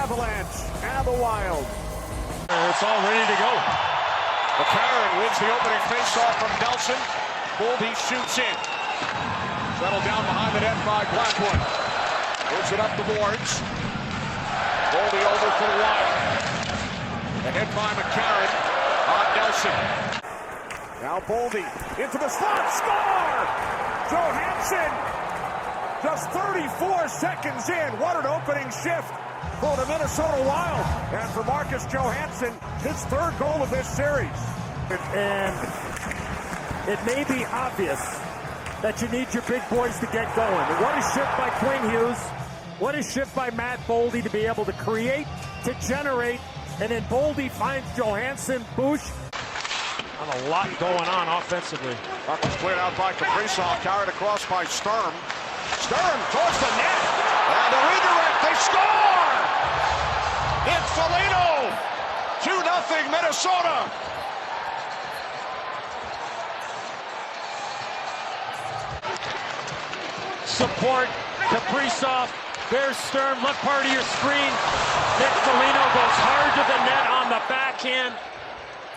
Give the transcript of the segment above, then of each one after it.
Avalanche and the Wild. It's all ready to go. McCarron wins the opening faceoff from Nelson. Boldy shoots in. Settled down behind the net by Blackwood. Moves it up the boards. Boldy over for the Wild. Ahead by McCarron on Nelson. Now Boldy into the slot. Score! Johansson! Just 34 seconds in. What an opening shift for the Minnesota Wild. And for Marcus Johansson, his third goal of this series. And it may be obvious that you need your big boys to get going. What a shift by Quinn Hughes. What a shift by Matt Boldy to be able to create, to generate, and then Boldy finds Johansson, Bush. A lot going on offensively. Puck was cleared out by Kaprizov, carried across by Sturm. Sturm towards the net, and the redirect, they score! It's Foligno! 2-0 Minnesota! Support, Kaprizov, there's Sturm, left part of your screen. Nick Foligno goes hard to the net on the backhand.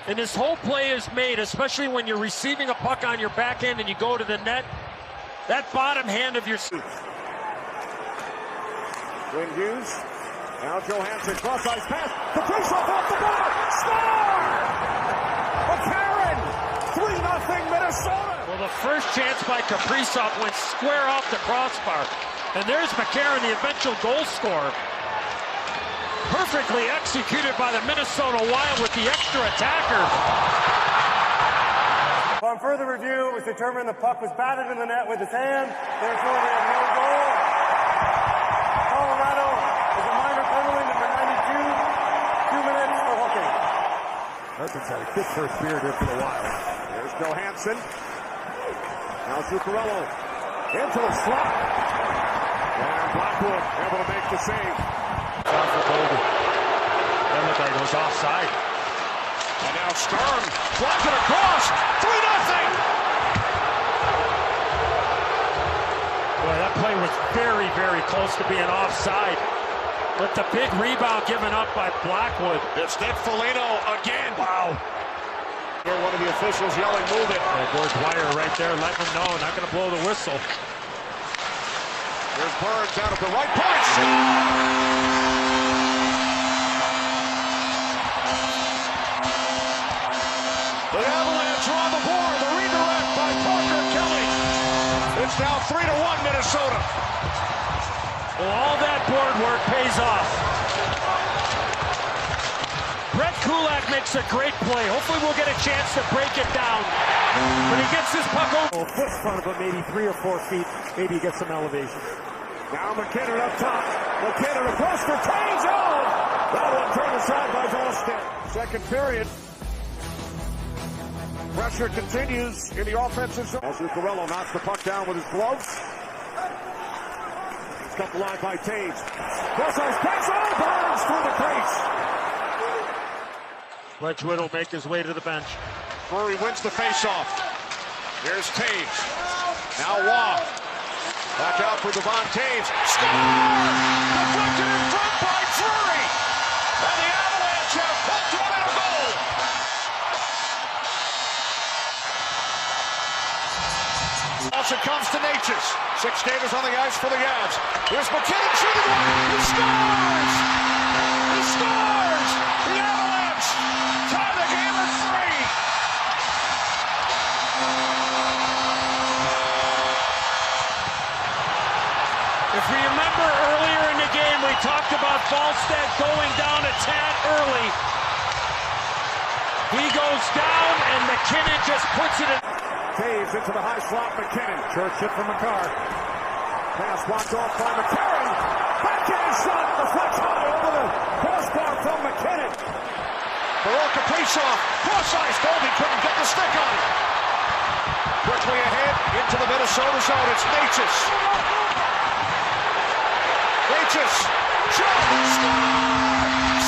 And this whole play is made, especially when you're receiving a puck on your backhand and you go to the net. That bottom hand of your... Quinn Hughes. Now Johansson, cross-ice pass. Kaprizov off the bar. Score! McCarron! 3-0 Minnesota! Well, the first chance by Kaprizov went square off the crossbar. And there's McCarron, the eventual goal scorer. Perfectly executed by the Minnesota Wild with the extra attacker. On further review, it was determined the puck was batted in the net with his hand. Therefore, we have no goal. Colorado is a minor penalty, number 92. 2 minutes for hooking. Husband's had a good first period here for the Wild. There's Johansson. Now Zuccarello into the slot. And Blackwood able to make the save. Down for Boldy. That looked like it was offside. And now Sturm blocked it across. 3-0! Boy, that play was very, very close to being offside. But the big rebound given up by Blackwood. It's Nick Foligno again. Wow. Here, one of the officials yelling, move it. George Dwyer right there, letting him know, not going to blow the whistle. There's Burns out at the right point. The Avalanche are on the board. The redirect by Parker Kelly. It's now 3-1 Minnesota. Well, all that board work pays off. Brett Kulak makes a great play. Hopefully we'll get a chance to break it down. When he gets this puck over. A foot in front of him, maybe 3 or 4 feet. Maybe he gets some elevation. Now McKinnon up top. McKinnon across for Taves. Oh! That one turned aside by Boston. Second period. Pressure continues in the offensive zone. As Zuccarello knocks the puck down with his gloves. It's cut the line by Taves. Cross-ice pass. Oh! Burns through the crease. Wedgwood will make his way to the bench. Murray wins the faceoff. Here's Taves. Now Waugh. Back out for Devon Taves. Score! Deflected in front by Drury. And the Avalanche have pulled one out of goal. Also comes to Natchez. 6 skaters on the ice for the Avs. Here's McKinnon shooting one. He scores! He scores! The Avalanche tie the game at 3. If we remember earlier in the game, we talked about Falstad going down a tad early. He goes down, and McKinnon just puts it in. Taves into the high slot, McKinnon. Church hit from McCarr. Pass blocked off by McCarron. Backhand shot, deflects high over the crossbar from McKinnon. Baroque Kaprizov, cross-ice, Boldy couldn't get the stick on it. Quickly ahead, into the Minnesota zone, it's Natchez. Natchez, shot, score!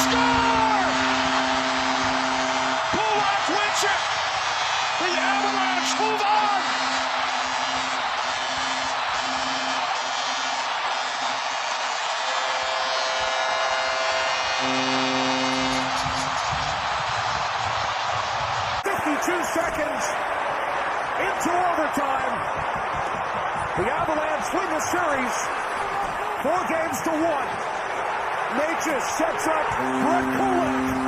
Score! Kulak wins it! The Avalanche move on! Seconds into overtime. The Avalanche win the series 4-1. Natchez sets up Brett Kulak.